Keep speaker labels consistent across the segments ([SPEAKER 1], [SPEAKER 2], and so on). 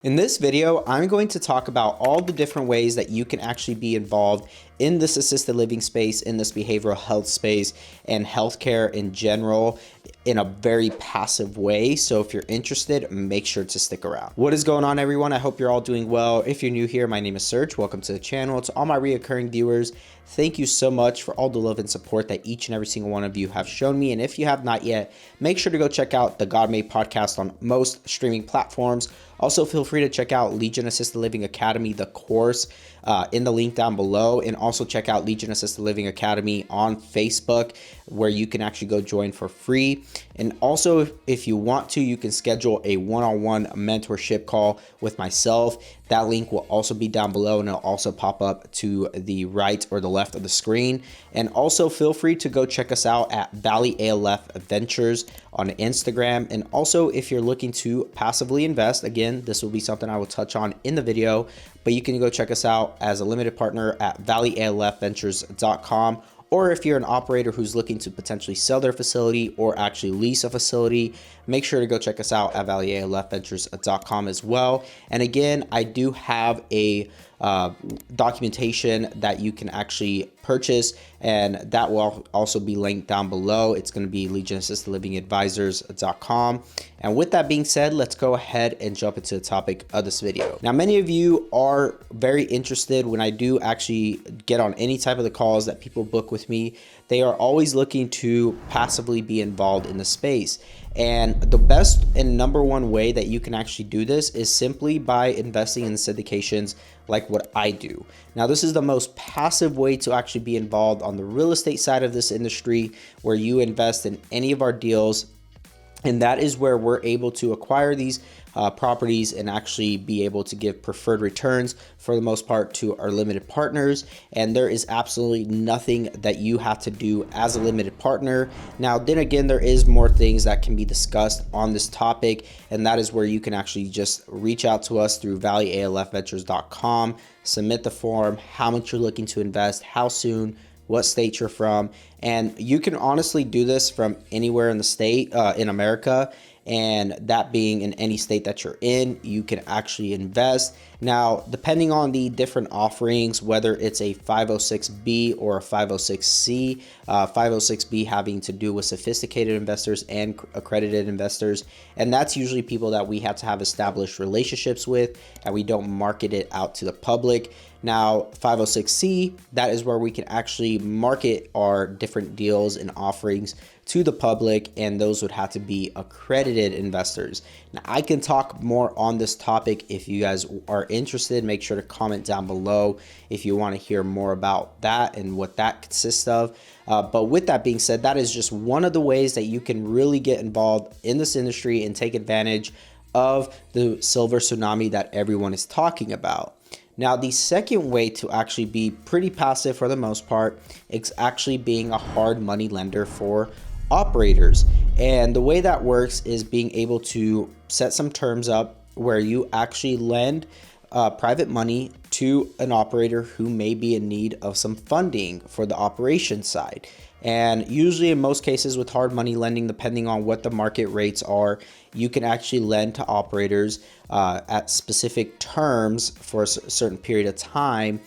[SPEAKER 1] In this video, I'm going to talk about all the different ways that you can actually be involved in this assisted living space, in this behavioral health space, and healthcare in general in a very passive way. So if you're interested, make sure to stick around. What is going on, everyone? I hope you're all doing well. If you're new here, my name is Serge. Welcome to the channel. To all my reoccurring viewers, thank you so much for all the love and support that each and every single one of you have shown me. And if you have not yet, make sure to go check out the God Made podcast on most streaming platforms. Also, feel free to check out Legion Assisted Living Academy, the course, in the link down below. And also check out Legion Assisted Living Academy on Facebook, where you can actually go join for free. And also, if you want to, you can schedule a one-on-one mentorship call with myself. That link will also be down below, and it'll also pop up to the right or the left of the screen. And also feel free to go check us out at Valley ALF Ventures on Instagram. And also, if you're looking to passively invest, again, this will be something I will touch on in the video, but you can go check us out as a limited partner at valleyalfventures.com. Or if you're an operator who's looking to potentially sell their facility or actually lease a facility, make sure to go check us out at valleyalfventures.com as well. And again, I do have a documentation that you can actually purchase, and that will also be linked down below. It's going to be legionassistedlivingadvisors.com. And with that being said, let's go ahead and jump into the topic of this video. Now, many of you are very interested when I do actually get on any type of the calls that people book with me. They are always looking to passively be involved in the space. And the best and number one way that you can actually do this is simply by investing in syndications like what I do. Now, this is the most passive way to actually be involved on the real estate side of this industry, where you invest in any of our deals. And that is where we're able to acquire these properties and actually be able to give preferred returns for the most part to our limited partners. And there is absolutely nothing that you have to do as a limited partner. Now, then again, there is more things that can be discussed on this topic, and that is where you can actually just reach out to us through valleyalfventures.com, submit the form, how much you're looking to invest, how soon, what state you're from. And you can honestly do this from anywhere in the state, in America. And that being in any state that you're in, you can actually invest. Now, depending on the different offerings, whether it's a 506B or a 506C, 506B having to do with sophisticated investors and accredited investors. And that's usually people that we have to have established relationships with, and we don't market it out to the public. Now, 506C, that is where we can actually market our different deals and offerings to the public, and those would have to be accredited investors. Now, I can talk more on this topic if you guys are interested. Make sure to comment down below if you want to hear more about that and what that consists of. But with that being said, that is just one of the ways that you can really get involved in this industry and take advantage of the silver tsunami that everyone is talking about. Now, the second way to actually be pretty passive for the most part is actually being a hard money lender for operators. And the way that works is being able to set some terms up where you actually lend private money to an operator who may be in need of some funding for the operation side. And usually in most cases with hard money lending, depending on what the market rates are, you can actually lend to operators at specific terms for a certain period of time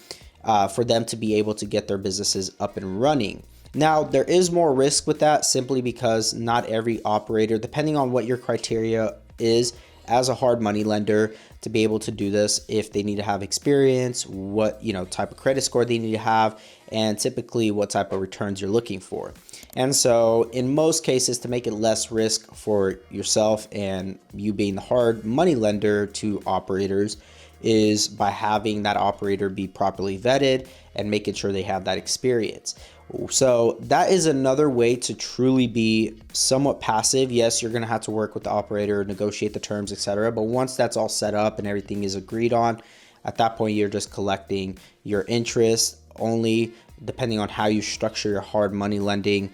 [SPEAKER 1] for them to be able to get their businesses up and running. Now, there is more risk with that simply because not every operator, depending on what your criteria is as a hard money lender to be able to do this, if they need to have experience, what type of credit score they need to have, and typically what type of returns you're looking for. And so in most cases, to make it less risk for yourself and you being the hard money lender to operators, is by having that operator be properly vetted and making sure they have that experience. So that is another way to truly be somewhat passive. Yes, you're going to have to work with the operator, negotiate the terms, etc. But once that's all set up and everything is agreed on, at that point, you're just collecting your interest only, depending on how you structure your hard money lending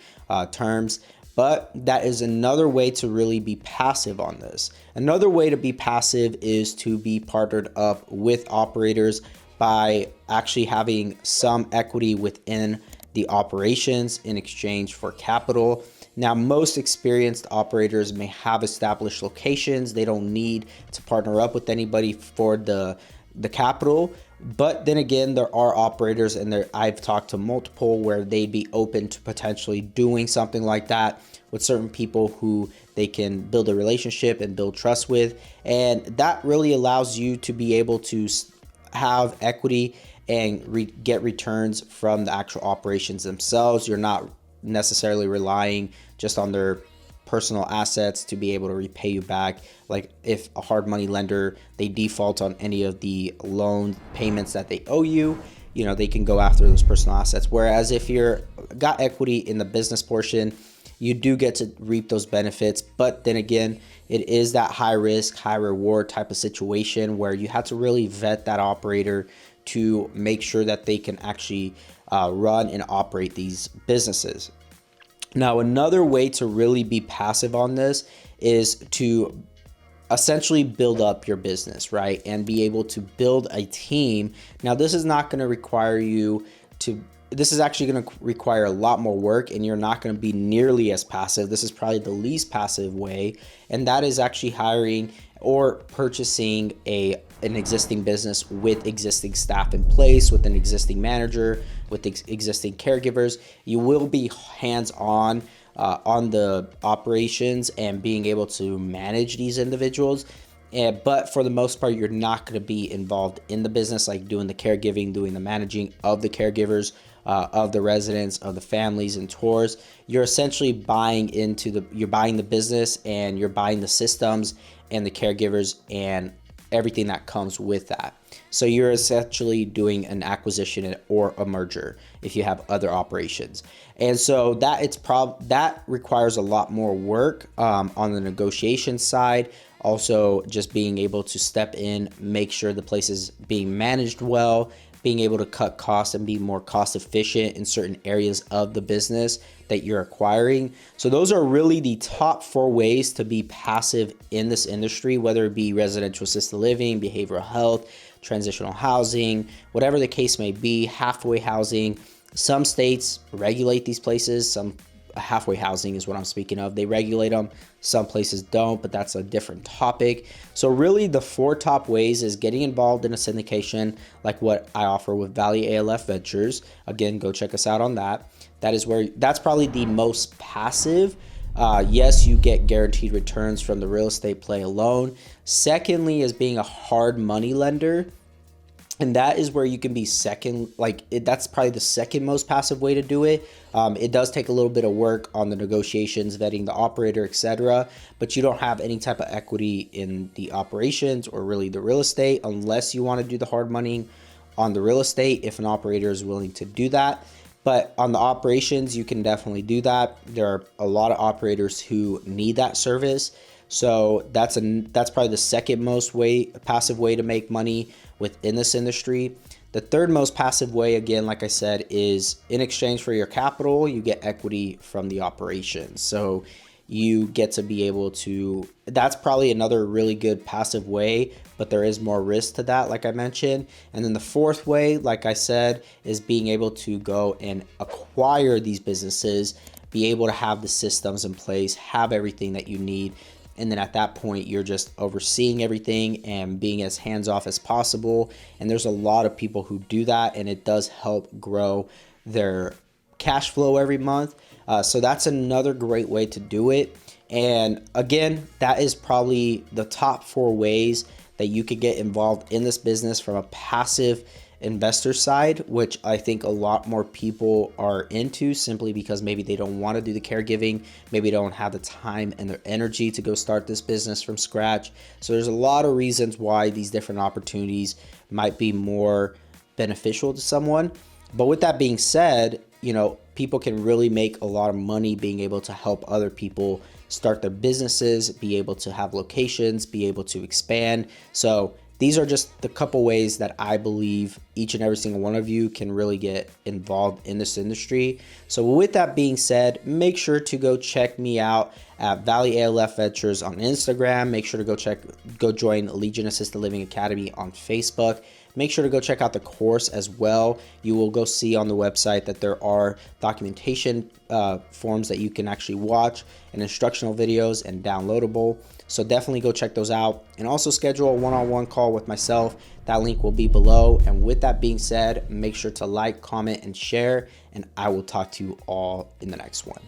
[SPEAKER 1] terms. But that is another way to really be passive on this. Another way to be passive is to be partnered up with operators by actually having some equity within the operations in exchange for capital. Now, most experienced operators may have established locations. They don't need to partner up with anybody for the capital. But then again, there are operators, and I've talked to multiple where they'd be open to potentially doing something like that with certain people who they can build a relationship and build trust with. And that really allows you to be able to have equity and get returns from the actual operations themselves. You're not necessarily relying just on their personal assets to be able to repay you back. Like if a hard money lender, they default on any of the loan payments that they owe you, they can go after those personal assets. Whereas if you're got equity in the business portion, you do get to reap those benefits. But then again, it is that high risk, high reward type of situation where you have to really vet that operator to make sure that they can actually run and operate these businesses. Now, another way to really be passive on this is to essentially build up your business, right? And be able to build a team. Now, this is not going to require this is actually going to require a lot more work, and you're not going to be nearly as passive. This is probably the least passive way, and that is actually hiring or purchasing an existing business with existing staff in place, with an existing manager, with existing caregivers. You will be hands-on on the operations and being able to manage these individuals. But for the most part, you're not going to be involved in the business, like doing the caregiving, doing the managing of the caregivers, of the residents, of the families and tours. You're essentially buying the business, and you're buying the systems and the caregivers and everything that comes with that. So you're essentially doing an acquisition or a merger if you have other operations. And so that requires a lot more work on the negotiation side. Also, just being able to step in, make sure the place is being managed well, being able to cut costs and be more cost efficient in certain areas of the business that you're acquiring. So those are really the top 4 ways to be passive in this industry, whether it be residential assisted living, behavioral health, transitional housing, whatever the case may be, halfway housing. Some states regulate these places. Some halfway housing is what I'm speaking of. They regulate them. Some places don't, but that's a different topic. So really the 4 top ways is getting involved in a syndication like what I offer with Valley ALF Ventures. Again, go check us out on that. That's probably the most passive. Yes, you get guaranteed returns from the real estate play alone. Secondly is being a hard money lender. And that is where you can be that's probably the second most passive way to do it. It does take a little bit of work on the negotiations, vetting the operator, etc. But you don't have any type of equity in the operations or really the real estate unless you want to do the hard money on the real estate if an operator is willing to do that. But on the operations, you can definitely do that. There are a lot of operators who need that service. So that's probably the second most passive way to make money within this industry. The third most passive way, again, like I said, is in exchange for your capital, you get equity from the operations. So you get to be able to, that's probably another really good passive way, but there is more risk to that, like I mentioned. And then the fourth way, like I said, is being able to go and acquire these businesses, be able to have the systems in place, have everything that you need. And then at that point, you're just overseeing everything and being as hands-off as possible. And there's a lot of people who do that, and it does help grow their cash flow every month. So that's another great way to do it. And again, that is probably the top 4 ways that you could get involved in this business from a passive investor side, which I think a lot more people are into simply because maybe they don't want to do the caregiving, maybe don't have the time and their energy to go start this business from scratch. So there's a lot of reasons why these different opportunities might be more beneficial to someone. But with that being said, people can really make a lot of money being able to help other people start their businesses, be able to have locations, be able to expand. So these are just the couple ways that I believe each and every single one of you can really get involved in this industry. So with that being said, make sure to go check me out at Valley ALF Ventures on Instagram. Make sure to go join Legion Assisted Living Academy on Facebook. Make sure to go check out the course as well. You will go see on the website that there are documentation forms that you can actually watch and instructional videos and downloadable. So definitely go check those out, and also schedule a one-on-one call with myself. That link will be below. And with that being said, make sure to like, comment, and share, and I will talk to you all in the next one.